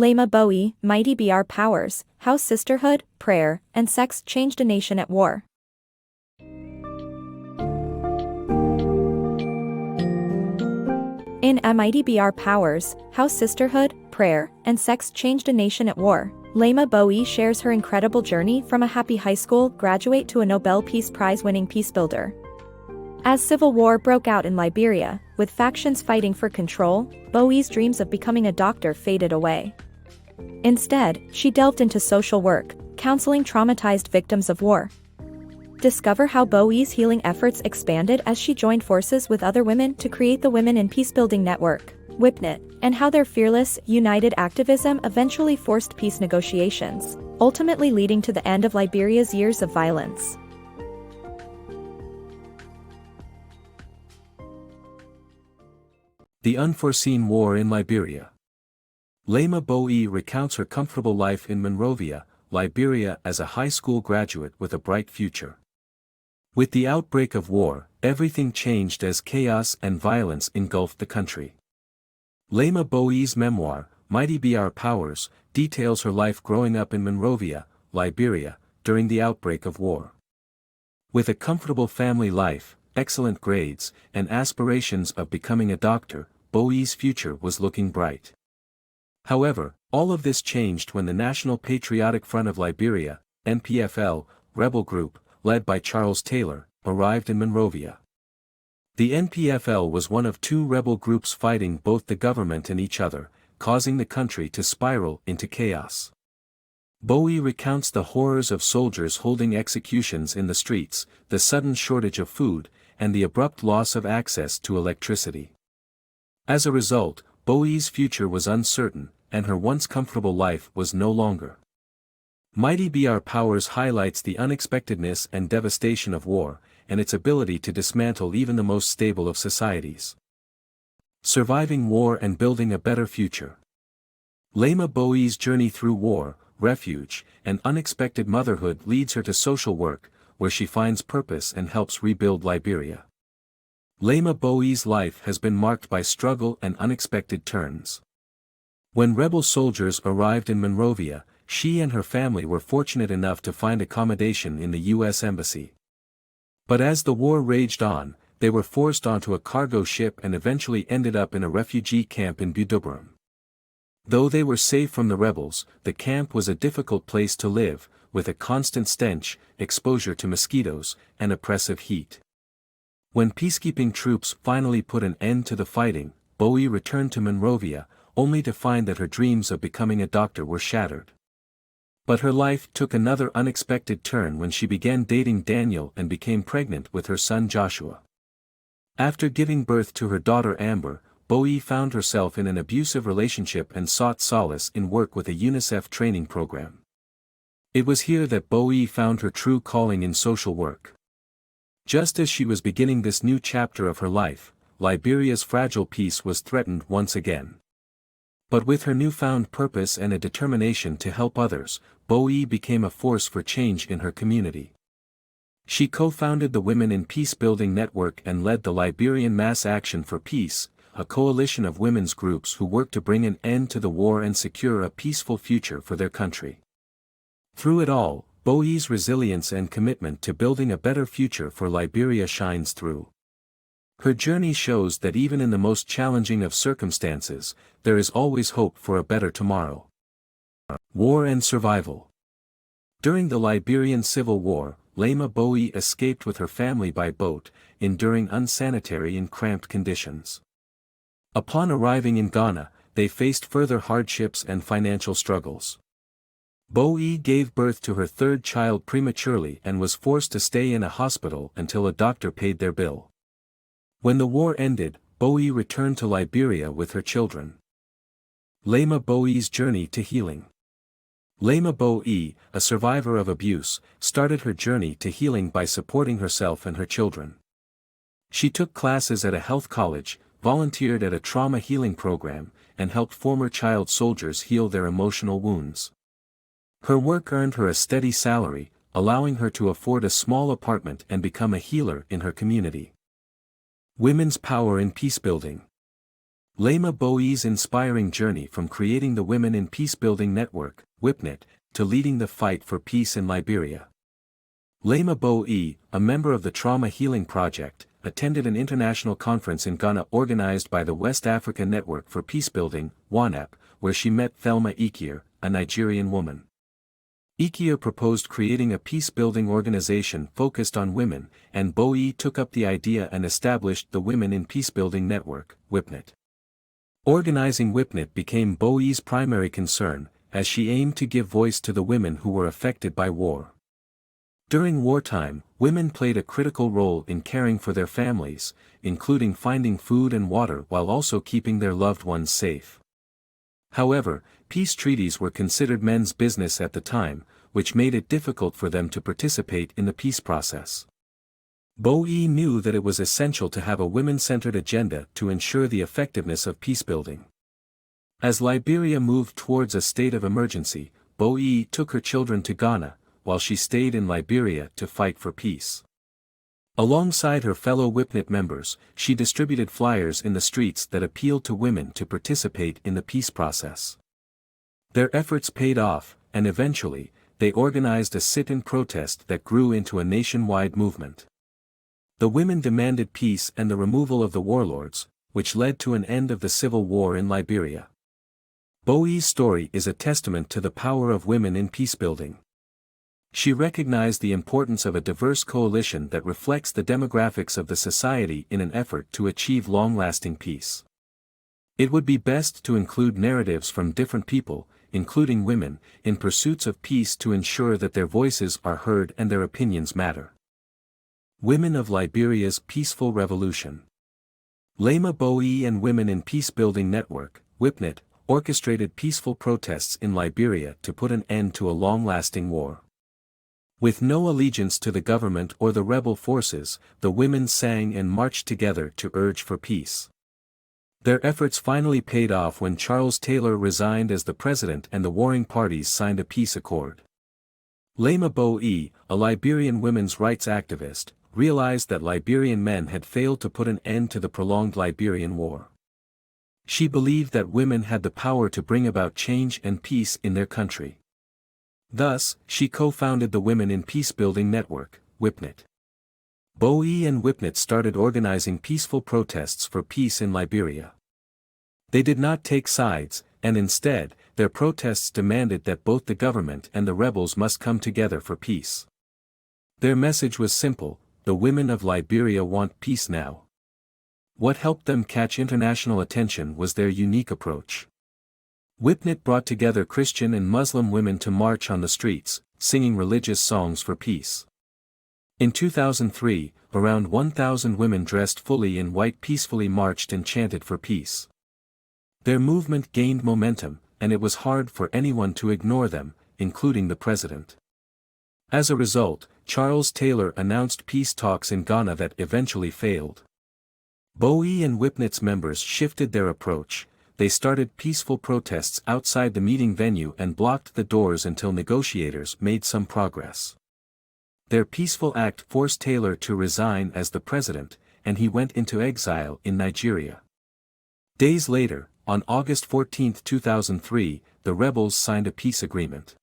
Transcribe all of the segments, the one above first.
Leymah Gbowee, Mighty BR Powers, How Sisterhood, Prayer, and Sex Changed a Nation at War. In Mighty BR Powers, How Sisterhood, Prayer, and Sex Changed a Nation at War, Leymah Gbowee shares her incredible journey from a happy high school graduate to a Nobel Peace Prize-winning peacebuilder. As civil war broke out in Liberia, with factions fighting for control, Gbowee's dreams of becoming a doctor faded away. Instead, she delved into social work, counseling traumatized victims of war. Discover how Gbowee's healing efforts expanded as she joined forces with other women to create the Women in Peacebuilding Network, WIPNET, and how their fearless, united activism eventually forced peace negotiations, ultimately leading to the end of Liberia's years of violence. The Unforeseen War in Liberia. Leymah Gbowee recounts her comfortable life in Monrovia, Liberia as a high school graduate with a bright future. With the outbreak of war, everything changed as chaos and violence engulfed the country. Leymah Gbowee's memoir, Mighty BR Powers, details her life growing up in Monrovia, Liberia, during the outbreak of war. With a comfortable family life, excellent grades, and aspirations of becoming a doctor, Gbowee's future was looking bright. However, all of this changed when the National Patriotic Front of Liberia, NPFL, rebel group, led by Charles Taylor, arrived in Monrovia. The NPFL was one of two rebel groups fighting both the government and each other, causing the country to spiral into chaos. Gbowee recounts the horrors of soldiers holding executions in the streets, the sudden shortage of food, and the abrupt loss of access to electricity. As a result, Gbowee's future was uncertain, and her once comfortable life was no longer. Mighty BR Powers highlights the unexpectedness and devastation of war, and its ability to dismantle even the most stable of societies. Surviving war and building a better future. Leymah Gbowee's journey through war, refuge, and unexpected motherhood leads her to social work, where she finds purpose and helps rebuild Liberia. Leymah Gbowee's life has been marked by struggle and unexpected turns. When rebel soldiers arrived in Monrovia, she and her family were fortunate enough to find accommodation in the U.S. Embassy. But as the war raged on, they were forced onto a cargo ship and eventually ended up in a refugee camp in Budubram. Though they were safe from the rebels, the camp was a difficult place to live, with a constant stench, exposure to mosquitoes, and oppressive heat. When peacekeeping troops finally put an end to the fighting, Gbowee returned to Monrovia, only to find that her dreams of becoming a doctor were shattered. But her life took another unexpected turn when she began dating Daniel and became pregnant with her son Joshua. After giving birth to her daughter Amber, Gbowee found herself in an abusive relationship and sought solace in work with a UNICEF training program. It was here that Gbowee found her true calling in social work. Just as she was beginning this new chapter of her life, Liberia's fragile peace was threatened once again. But with her newfound purpose and a determination to help others, Gbowee became a force for change in her community. She co-founded the Women in Peacebuilding Network and led the Liberian Mass Action for Peace, a coalition of women's groups who work to bring an end to the war and secure a peaceful future for their country. Through it all, Gbowee's resilience and commitment to building a better future for Liberia shines through. Her journey shows that even in the most challenging of circumstances, there is always hope for a better tomorrow. War and survival. During the Liberian Civil War, Leymah Gbowee escaped with her family by boat, enduring unsanitary and cramped conditions. Upon arriving in Ghana, they faced further hardships and financial struggles. Gbowee gave birth to her third child prematurely and was forced to stay in a hospital until a doctor paid their bill. When the war ended, Gbowee returned to Liberia with her children. Leymah Gbowee's journey to healing. Leymah Gbowee, a survivor of abuse, started her journey to healing by supporting herself and her children. She took classes at a health college, volunteered at a trauma healing program, and helped former child soldiers heal their emotional wounds. Her work earned her a steady salary, allowing her to afford a small apartment and become a healer in her community. Women's power in peacebuilding. Leymah Gbowee's inspiring journey from creating the Women in Peacebuilding Network, WIPNET, to leading the fight for peace in Liberia. Leymah Gbowee, a member of the Trauma Healing Project, attended an international conference in Ghana organized by the West Africa Network for Peacebuilding, WANEP, where she met Thelma Ikere, a Nigerian woman. Ikere proposed creating a peace-building organization focused on women, and Gbowee took up the idea and established the Women in Peacebuilding Network, WIPNET. Organizing WIPNET became Gbowee's primary concern, as she aimed to give voice to the women who were affected by war. During wartime, women played a critical role in caring for their families, including finding food and water while also keeping their loved ones safe. However, peace treaties were considered men's business at the time, which made it difficult for them to participate in the peace process. Gbowee knew that it was essential to have a women-centered agenda to ensure the effectiveness of peacebuilding. As Liberia moved towards a state of emergency, Gbowee took her children to Ghana, while she stayed in Liberia to fight for peace. Alongside her fellow WIPNET members, she distributed flyers in the streets that appealed to women to participate in the peace process. Their efforts paid off, and eventually, they organized a sit-in protest that grew into a nationwide movement. The women demanded peace and the removal of the warlords, which led to an end of the civil war in Liberia. Gbowee's story is a testament to the power of women in peacebuilding. She recognized the importance of a diverse coalition that reflects the demographics of the society in an effort to achieve long-lasting peace. It would be best to include narratives from different people, including women, in pursuits of peace to ensure that their voices are heard and their opinions matter. Women of Liberia's Peaceful Revolution. Leymah Gbowee and Women in Peacebuilding Network, WIPNET, orchestrated peaceful protests in Liberia to put an end to a long-lasting war. With no allegiance to the government or the rebel forces, the women sang and marched together to urge for peace. Their efforts finally paid off when Charles Taylor resigned as the president and the warring parties signed a peace accord. Leymah Gbowee, a Liberian women's rights activist, realized that Liberian men had failed to put an end to the prolonged Liberian war. She believed that women had the power to bring about change and peace in their country. Thus, she co-founded the Women in Peacebuilding Network, WIPNET. Gbowee and WIPNET started organizing peaceful protests for peace in Liberia. They did not take sides, and instead, their protests demanded that both the government and the rebels must come together for peace. Their message was simple: the women of Liberia want peace now. What helped them catch international attention was their unique approach. WIPNET brought together Christian and Muslim women to march on the streets, singing religious songs for peace. In 2003, around 1,000 women dressed fully in white peacefully marched and chanted for peace. Their movement gained momentum, and it was hard for anyone to ignore them, including the president. As a result, Charles Taylor announced peace talks in Ghana that eventually failed. Gbowee and WIPNET's members shifted their approach. They started peaceful protests outside the meeting venue and blocked the doors until negotiators made some progress. Their peaceful act forced Taylor to resign as the president, and he went into exile in Nigeria. Days later, on August 14, 2003, the rebels signed a peace agreement.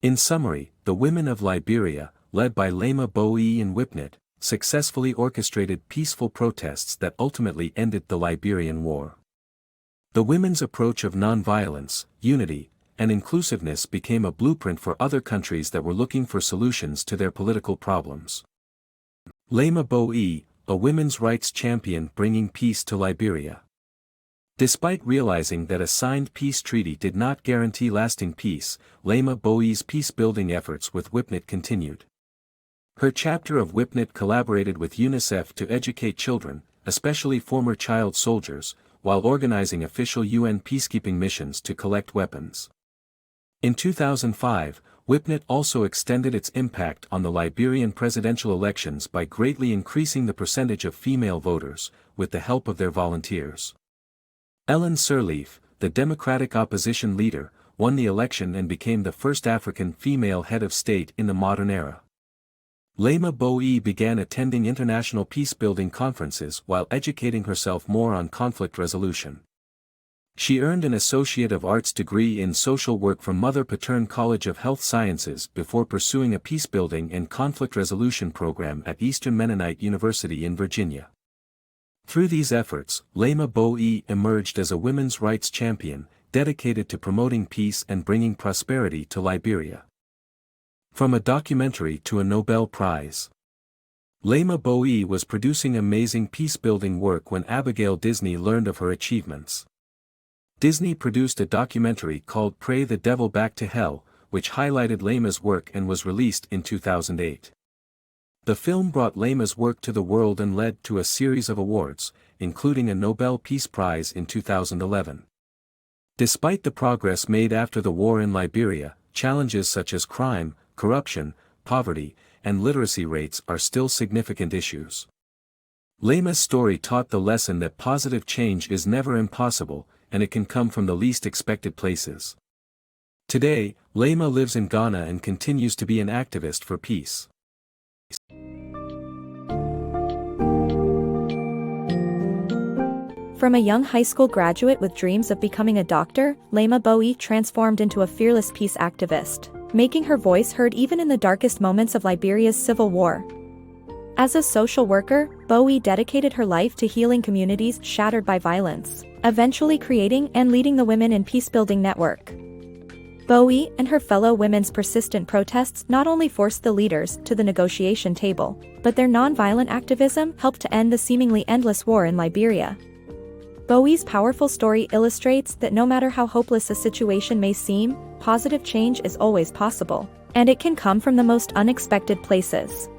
In summary, the women of Liberia, led by Leymah Gbowee and WIPNET, successfully orchestrated peaceful protests that ultimately ended the Liberian War. The women's approach of nonviolence, unity, and inclusiveness became a blueprint for other countries that were looking for solutions to their political problems. Leymah Gbowee, a women's rights champion bringing peace to Liberia. Despite realizing that a signed peace treaty did not guarantee lasting peace, Leymah Gbowee's peace-building efforts with WIPNET continued. Her chapter of WIPNET collaborated with UNICEF to educate children, especially former child soldiers, while organizing official UN peacekeeping missions to collect weapons. In 2005, WIPNET also extended its impact on the Liberian presidential elections by greatly increasing the percentage of female voters, with the help of their volunteers. Ellen Sirleaf, the Democratic opposition leader, won the election and became the first African female head of state in the modern era. Leymah Gbowee began attending international peacebuilding conferences while educating herself more on conflict resolution. She earned an Associate of Arts degree in social work from Mother Patern College of Health Sciences before pursuing a peacebuilding and conflict resolution program at Eastern Mennonite University in Virginia. Through these efforts, Leymah Gbowee emerged as a women's rights champion, dedicated to promoting peace and bringing prosperity to Liberia. From a documentary to a Nobel Prize. Leymah Gbowee was producing amazing peacebuilding work when Abigail Disney learned of her achievements. Disney produced a documentary called Pray the Devil Back to Hell, which highlighted Leymah's work and was released in 2008. The film brought Leymah's work to the world and led to a series of awards, including a Nobel Peace Prize in 2011. Despite the progress made after the war in Liberia, challenges such as crime, corruption, poverty, and literacy rates are still significant issues. Leymah's story taught the lesson that positive change is never impossible, and it can come from the least expected places. Today, Leymah lives in Ghana and continues to be an activist for peace. From a young high school graduate with dreams of becoming a doctor, Leymah Gbowee transformed into a fearless peace activist, making her voice heard even in the darkest moments of Liberia's civil war. As a social worker, Gbowee dedicated her life to healing communities shattered by violence, eventually creating and leading the Women in Peacebuilding Network. Gbowee and her fellow women's persistent protests not only forced the leaders to the negotiation table, but their nonviolent activism helped to end the seemingly endless war in Liberia. Gbowee's powerful story illustrates that no matter how hopeless a situation may seem, positive change is always possible, and it can come from the most unexpected places.